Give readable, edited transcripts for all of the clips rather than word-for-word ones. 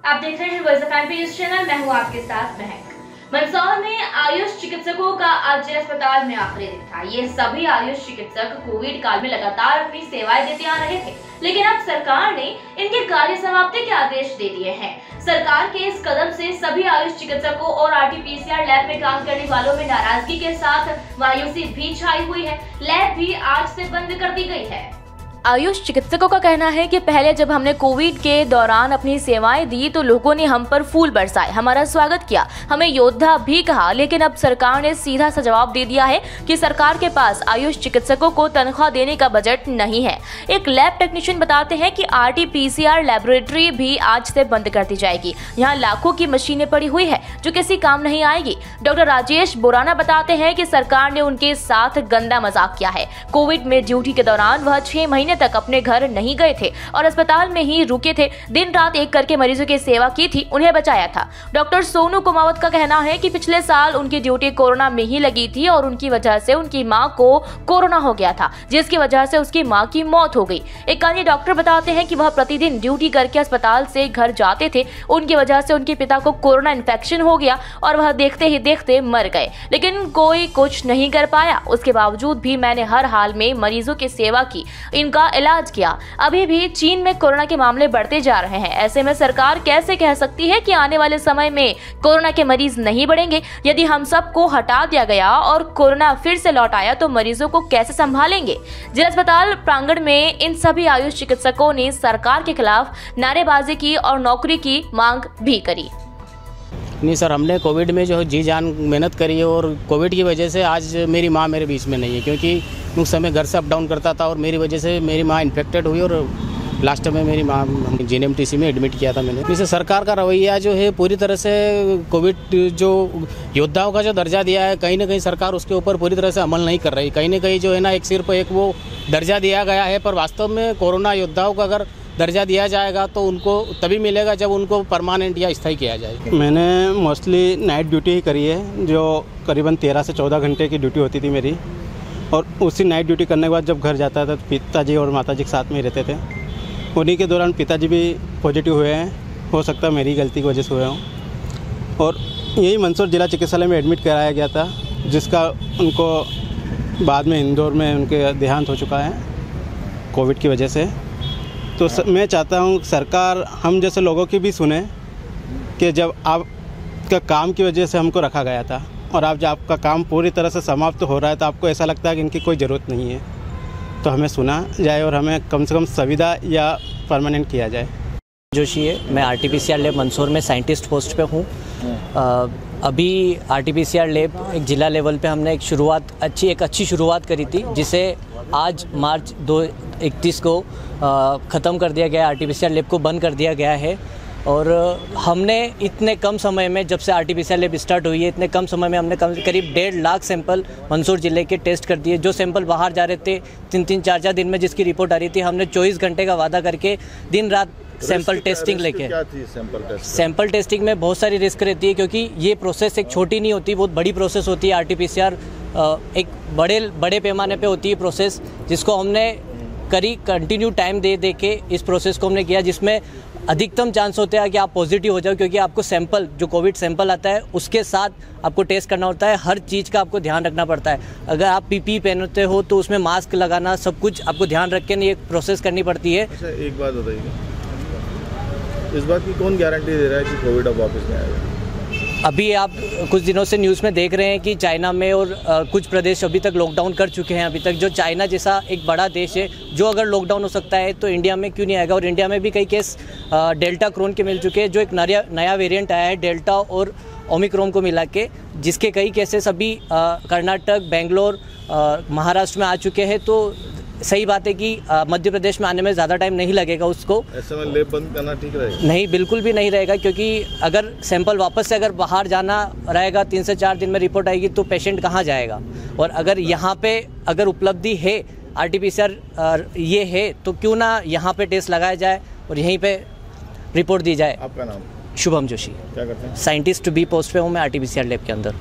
आप देख रहे हैं voice of MP news channel. मैं हूं आपके साथ महक। मंदसौर में आयुष चिकित्सकों का आज जिला अस्पताल में आखिरी दिन था। ये सभी आयुष चिकित्सक कोविड काल में लगातार अपनी सेवाएं देते आ रहे थे, लेकिन अब सरकार ने इनके कार्य समाप्ति के आदेश दे दिए हैं। सरकार के इस कदम से सभी आयुष चिकित्सकों और आरटीपीसीआर लैब में काम करने वालों में नाराजगी के साथ मायूसी भी छाई हुई है। लैब भी आज से बंद कर दी गई है। आयुष चिकित्सकों का कहना है कि पहले जब हमने कोविड के दौरान अपनी सेवाएं दी तो लोगों ने हम पर फूल बरसाए, हमारा स्वागत किया, हमें योद्धा भी कहा, लेकिन अब सरकार ने सीधा सा जवाब दे दिया है कि सरकार के पास आयुष चिकित्सकों को तनख्वाह देने का बजट नहीं है। एक लैब टेक्नीशियन बताते हैं कि आरटीपीसीआर लैबोरेटरी भी आज से बंद कर दी जाएगी। यहाँ लाखों की मशीनें पड़ी हुई है जो किसी काम नहीं आएगी। डॉक्टर राजेश बोराना बताते हैं कि सरकार ने उनके साथ गंदा मजाक किया है। कोविड में ड्यूटी के दौरान वह 6 महीने तक अपने घर नहीं गए थे और अस्पताल में ही रुके थे। दिन रात एक करके मरीजों की सेवा की थी, उन्हें बचाया था। डॉक्टर सोनू कुमावत का कहना है कि पिछले साल उनकी ड्यूटी कोरोना में ही लगी थी और उनकी वजह से उनकी मां को कोरोना हो गया था, जिसकी वजह से उसकी मां की मौत हो गई। एक अन्य डॉक्टर बताते हैं कि वह प्रतिदिन ड्यूटी करके अस्पताल से घर जाते थे। उनकी वजह से उनके पिता को कोरोना इन्फेक्शन हो गया और वह देखते ही देखते मर गए, लेकिन कोई कुछ नहीं कर पाया। उसके बावजूद भी मैंने हर हाल में मरीजों की सेवा की, इनका इलाज किया। अभी भी चीन में कोरोना के मामले बढ़ते जा रहे हैं। ऐसे में सरकार कैसे कह सकती है कि आने वाले समय में कोरोना के मरीज नहीं बढ़ेंगे? यदि हम सबको हटा दिया गया और कोरोना फिर से लौट आया तो मरीजों को कैसे संभालेंगे? जिला अस्पताल प्रांगण में इन सभी आयुष चिकित्सकों ने सरकार के खिलाफ नारेबाजी की और नौकरी की मांग भी करी। नहीं सर, हमने कोविड में जो जी जान मेहनत करी है और कोविड की वजह से आज मेरी माँ मेरे बीच में नहीं है, क्योंकि उस समय घर से अप डाउन करता था और मेरी वजह से मेरी माँ इन्फेक्टेड हुई और लास्ट में मेरी माँ जीएनएमटीसी में एडमिट किया था मैंने। इससे सरकार का रवैया जो है पूरी तरह से कोविड जो योद्धाओं का जो दर्जा दिया है, कहीं ना कहीं सरकार उसके ऊपर पूरी तरह से अमल नहीं कर रही। कहीं ना कहीं जो है ना एक सिर्फ एक वो दर्जा दिया गया है, पर वास्तव में कोरोना योद्धाओं का अगर दर्जा दिया जाएगा तो उनको तभी मिलेगा जब उनको परमानेंट या स्थायी किया जाएगा। मैंने मोस्टली नाइट ड्यूटी ही करी है, जो करीबन 13 से 14 घंटे की ड्यूटी होती थी मेरी, और उसी नाइट ड्यूटी करने के बाद जब घर जाता था तो पिताजी और माताजी के साथ में ही रहते थे। उन्हीं के दौरान पिताजी भी पॉजिटिव हुए हैं, हो सकता है मेरी गलती की वजह से हुए हों, और यही मंदसौर जिला चिकित्सालय में एडमिट कराया गया था, जिसका उनको बाद में इंदौर में उनके देहांत हो चुका है कोविड की वजह से। तो मैं चाहता हूँ सरकार हम जैसे लोगों की भी सुने कि जब आपका काम की वजह से हमको रखा गया था और आप जब आपका काम पूरी तरह से समाप्त हो रहा है तो आपको ऐसा लगता है कि इनकी कोई ज़रूरत नहीं है, तो हमें सुना जाए और हमें कम से कम सुविधा या परमानेंट किया जाए। जोशी है, मैं आरटीपीसीआर लैब मंदसौर में साइंटिस्ट पोस्ट पे हूँ। अभी आरटीपीसीआर लैब एक ज़िला लेवल पे हमने एक अच्छी शुरुआत करी थी, जिसे आज मार्च 2021 को ख़त्म कर दिया गया। आरटीपीसीआर लैब को बंद कर दिया गया है और हमने इतने कम समय में, जब से आरटीपीसीआर लैब स्टार्ट हुई है, इतने कम समय में हमने करीब 1.5 लाख सैंपल मंदसौर ज़िले के टेस्ट कर दिए। जो सैंपल बाहर जा रहे थे 3-3, 4-4 दिन में जिसकी रिपोर्ट आ रही थी, हमने 24 घंटे का वादा करके दिन रात सैंपल टेस्टिंग लेके। सैंपल टेस्टिंग में बहुत सारी रिस्क रहती है, क्योंकि ये प्रोसेस एक छोटी नहीं होती, बहुत बड़ी प्रोसेस होती है। आरटीपीसीआर एक बड़े पैमाने पे होती है प्रोसेस, जिसको हमने कंटिन्यू टाइम दे के इस प्रोसेस को हमने किया, जिसमें अधिकतम चांस होते हैं कि आप पॉजिटिव हो जाओ, क्योंकि आपको सैंपल जो कोविड सैंपल आता है उसके साथ आपको टेस्ट करना होता है। हर चीज़ का आपको ध्यान रखना पड़ता है। अगर आप पीपी पहनते हो तो उसमें मास्क लगाना, सब कुछ आपको ध्यान रख के ये प्रोसेस करनी पड़ती है। अच्छा, एक बात बताइए, इस बात की कौन गारंटी दे रहा है कि कोविड अब वापस नहीं आएगा? अभी आप कुछ दिनों से न्यूज़ में देख रहे हैं कि चाइना में और कुछ प्रदेश अभी तक लॉकडाउन कर चुके हैं। अभी तक जो चाइना जैसा एक बड़ा देश है, जो अगर लॉकडाउन हो सकता है तो इंडिया में क्यों नहीं आएगा? और इंडिया में भी कई केस डेल्टा क्रोन के मिल चुके हैं, जो एक नया वेरिएंट आया है डेल्टा और ओमिक्रॉन को मिला के, जिसके कई केसेस अभी कर्नाटक, बेंगलोर, महाराष्ट्र में आ चुके हैं। तो सही बात है कि मध्य प्रदेश में आने में ज़्यादा टाइम नहीं लगेगा उसको। ऐसे में लैब बंद करना ठीक रहेगा? नहीं, बिल्कुल भी नहीं रहेगा, क्योंकि अगर सैंपल वापस से अगर बाहर जाना रहेगा 3 से 4 दिन में रिपोर्ट आएगी तो पेशेंट कहाँ जाएगा? और अगर यहाँ पे अगर उपलब्धि है आरटीपीसीआर ये है, तो क्यों ना यहाँ पे टेस्ट लगाया जाए और यहीं पे रिपोर्ट दी जाए। आपका नाम? शुभम जोशी। क्या करते हैं? साइंटिस्ट बी पोस्ट पे हूँ मैं आरटीपीसीआर लैब के अंदर।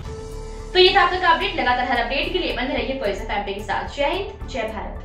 तो ये था आपका अपडेट। लगातार हर अपडेट के लिए बने रहिए वॉइस ऑफ एमपी के साथ। जय हिंद, जय भारत।